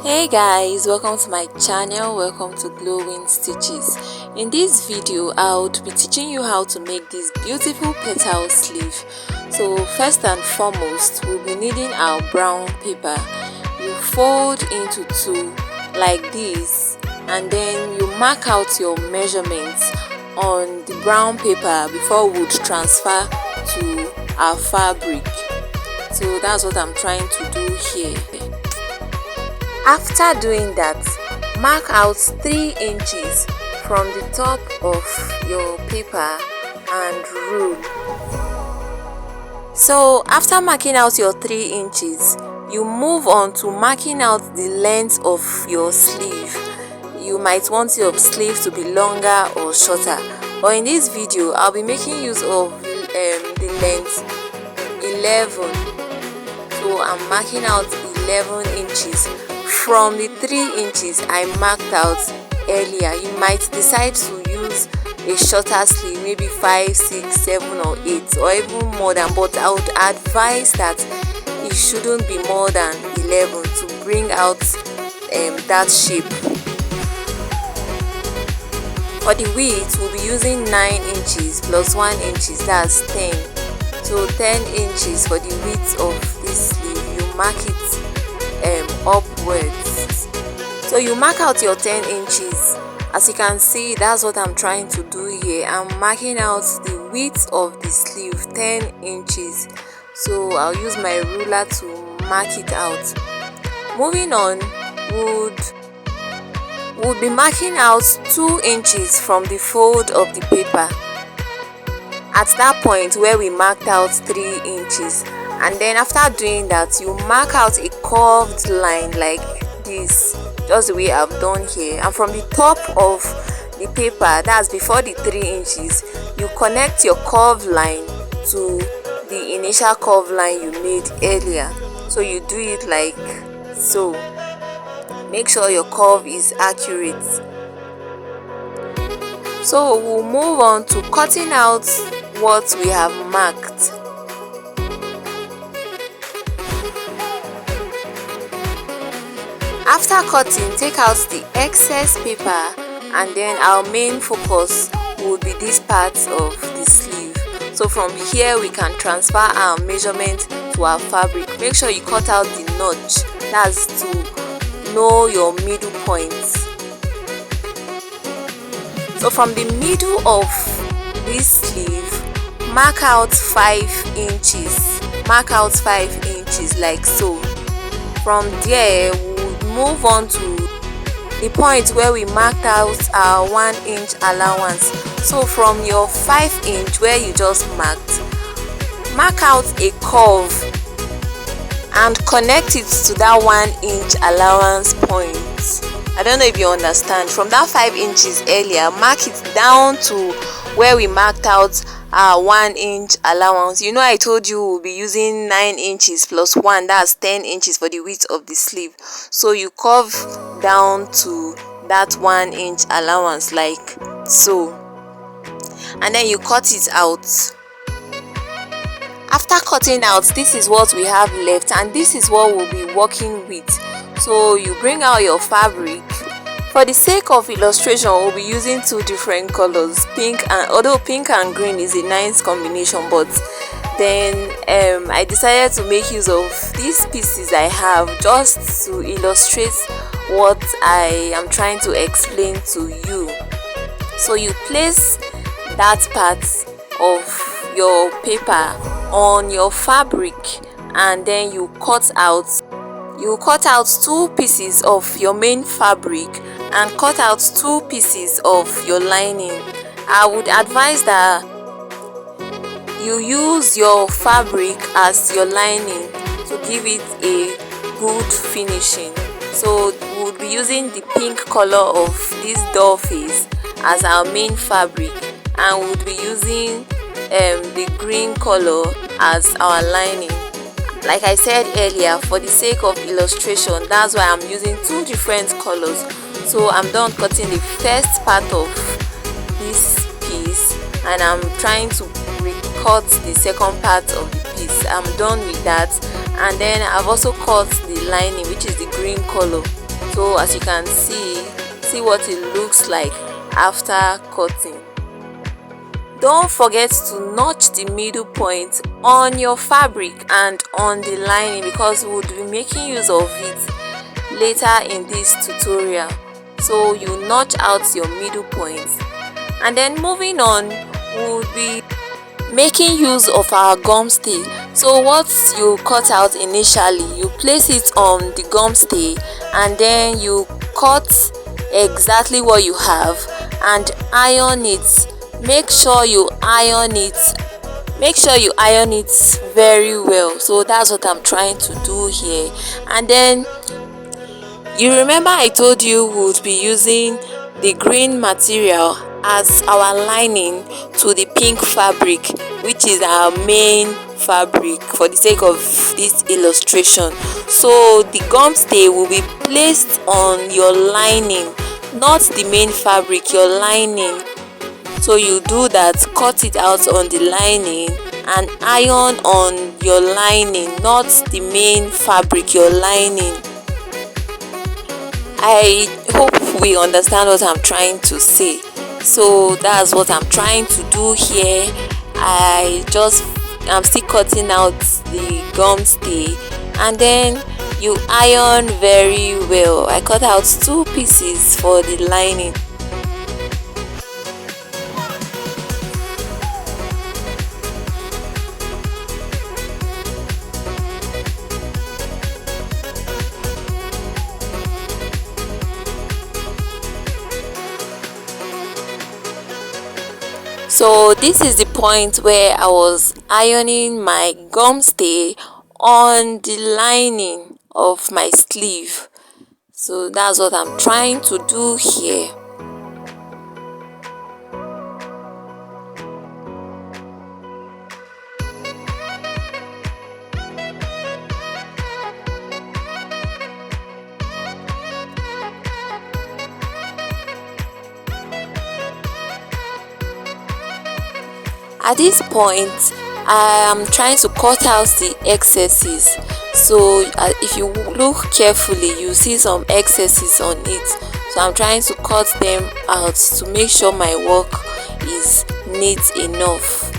Hey guys, welcome to my channel. Welcome to Glowingstitches. In this video I would be teaching you how to make this beautiful petal sleeve. So first and foremost, we'll be needing our brown paper. You fold into two like this, and then you mark out your measurements on the brown paper before we would transfer to our fabric. So that's what I'm trying to do here. After doing that, mark out 3 inches from the top of your paper and rule. So after marking out your 3 inches, you move on to marking out the length of your sleeve. You might want your sleeve to be longer or shorter, but in this video I'll be making use of the length 11. So I'm marking out 11 inches from the 3 inches I marked out earlier. You might decide to use a shorter sleeve, maybe 5, 6, 7 or 8 or even more than, but I would advise that it shouldn't be more than 11 to bring out that shape. For the width, we'll be using 9 inches plus 1 inches, that's 10. So 10 inches for the width of this sleeve. You mark it upwards. So you mark out your 10 inches. As you can see, that's what I'm trying to do here. I'm marking out the width of the sleeve, 10 inches. So I'll use my ruler to mark it out. Moving on, would be marking out 2 inches from the fold of the paper at that point where we marked out 3 inches. And then after doing that, you mark out a curved line like this, just the way I've done here. And from the top of the paper, that's before the 3 inches, you connect your curved line to the initial curved line you made earlier. So you do it like so. Make sure your curve is accurate. So we'll move on to cutting out what we have marked. After cutting, take out the excess paper, and then our main focus would be this part of the sleeve. So from here we can transfer our measurement to our fabric. Make sure you cut out the notch, that's to know your middle points. So from the middle of this sleeve, mark out 5 inches. Mark out 5 inches like so. From there, move on to the point where we marked out our 1 inch allowance. So from your 5 inch where you just marked, mark out a curve and connect it to that 1 inch allowance point. I don't know if you understand. From that 5 inches earlier, mark it down to where we marked out our 1 inch allowance. You know, I told you we'll be using 9 inches plus 1, that's 10 inches for the width of the sleeve. So you curve down to that 1 inch allowance like so, and then you cut it out. After cutting out, this is what we have left, and this is what we'll be working with. So you bring out your fabric. For the sake of illustration, we'll be using 2 different colors, pink, and although pink and green is a nice combination, but then I decided to make use of these pieces I have just to illustrate what I am trying to explain to you. So you place that part of your paper on your fabric, and then you cut out 2 pieces of your main fabric and cut out 2 pieces of your lining. I would advise that you use your fabric as your lining to give it a good finishing. So we'll be using the pink color of this doll face as our main fabric, and we'll be using the green color as our lining. Like I said earlier, for the sake of illustration, that's why I'm using 2 different colors. So I'm done cutting the first part of this piece, and I'm trying to recut the second part of the piece. I'm done with that, and then I've also cut the lining, which is the green color. So as you can see what it looks like after cutting. Don't forget to notch the middle point on your fabric and on the lining, because we'll be making use of it later in this tutorial. So you notch out your middle point, and then moving on, we'll be making use of our gum stay. So what you cut out initially, you place it on the gum stay, and then you cut exactly what you have and iron it. Make sure you iron it very well. So that's what I'm trying to do here. And then you remember I told you we would be using the green material as our lining to the pink fabric, which is our main fabric for the sake of this illustration. So the gum stay will be placed on your lining, not the main fabric, your lining. So you do that, cut it out on the lining and iron on your lining, not the main fabric, your lining. I hope we understand what I'm trying to say. So that's what I'm trying to do here. I'm still cutting out the gum stay, and then you iron very well. I cut out 2 pieces for the lining. So this is the point where I was ironing my gum stay on the lining of my sleeve. So that's what I'm trying to do here. At this point, I am trying to cut out the excesses. So if you look carefully, you see some excesses on it. So I'm trying to cut them out to make sure my work is neat enough.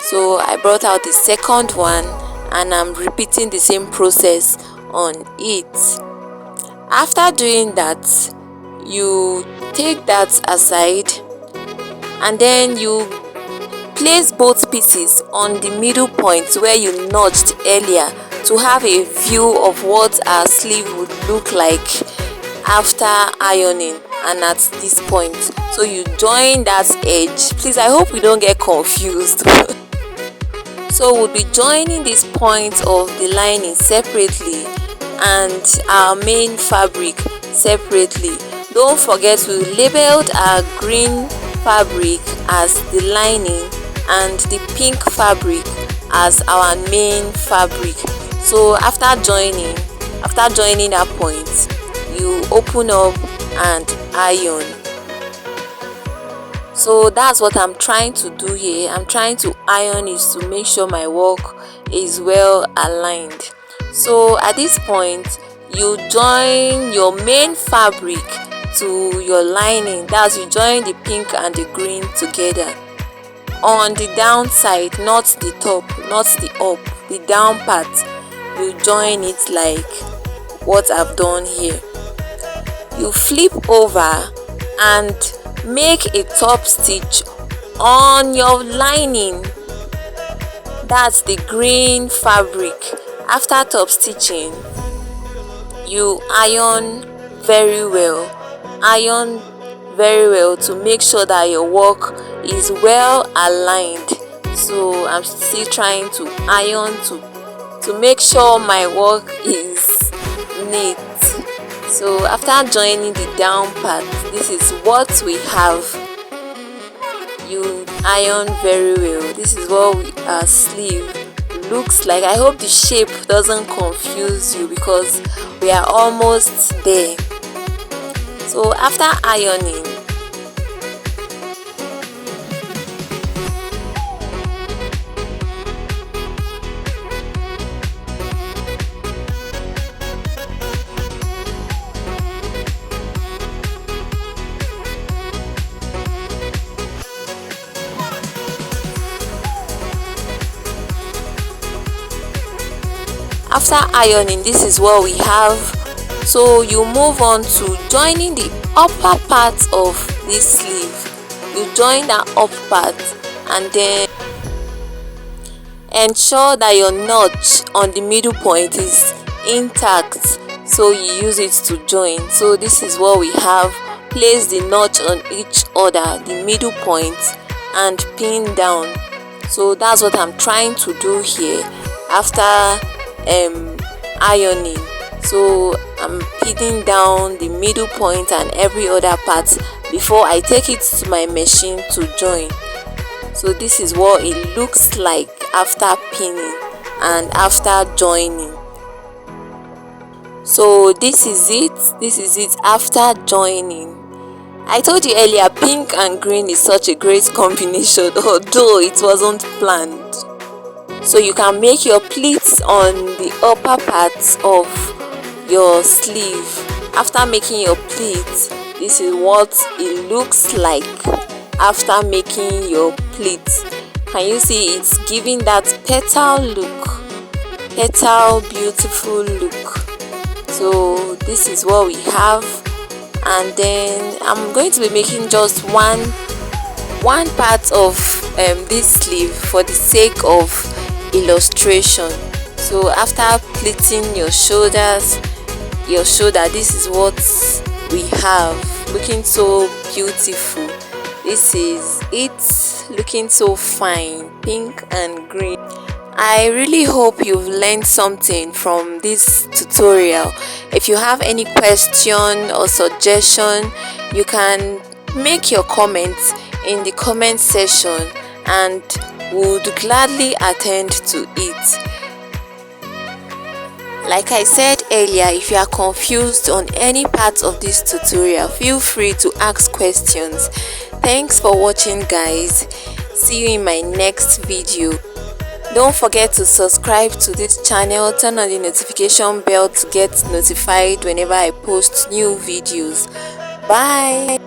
So I brought out the second one, and I'm repeating the same process on it. After doing that, you take that aside, and then you place both pieces on the middle point where you notched earlier to have a view of what our sleeve would look like after ironing and at this point. So you join that edge. Please, I hope we don't get confused. So we'll be joining this point of the lining separately and our main fabric separately. Don't forget we labeled our green fabric as the lining and the pink fabric as our main fabric. So after joining that point, you open up and iron. So that's what I'm trying to do here. I'm trying to iron it to make sure my work is well aligned. So at this point, you join your main fabric to your lining. That's, you join the pink and the green together on the down side, not the top, not the up, the down part. You join it like what I've done here. You flip over and make a top stitch on your lining. That's the green fabric. After top stitching, you iron very well. Iron very well to make sure that your work is well aligned. So I'm still trying to iron to make sure my work is neat. So after joining the down part, this is what we have. You iron very well. This is what our sleeve looks like. I hope the shape doesn't confuse you because we are almost there. So after ironing, After ironing, this is what we have. So you move on to joining the upper part of this sleeve. You join that up part and then ensure that your notch on the middle point is intact, so you use it to join. So this is what we have. Place the notch on each other, the middle point, and pin down. So that's what I'm trying to do here after ironing. So I'm pinning down the middle point and every other part before I take it to my machine to join. So this is what it looks like after pinning and after joining. So this is it after joining. I told you earlier, pink and green is such a great combination, although it wasn't planned. So you can make your pleats on the upper parts of your sleeve. After making your pleats, this is what it looks like after making your pleats. Can you see it's giving that petal look, petal beautiful look? So this is what we have, and then I'm going to be making just one part of this sleeve for the sake of illustration. So after pleating your shoulder, this is what we have, looking so beautiful. This is it, looking so fine, pink and green. I really hope you've learned something from this tutorial. If you have any question or suggestion, you can make your comments in the comment section and would gladly attend to it. Like I said earlier, if you are confused on any part of this tutorial, feel free to ask questions. Thanks for watching, guys. See you in my next video. Don't forget to subscribe to this channel, turn on the notification bell to get notified whenever I post new videos. Bye.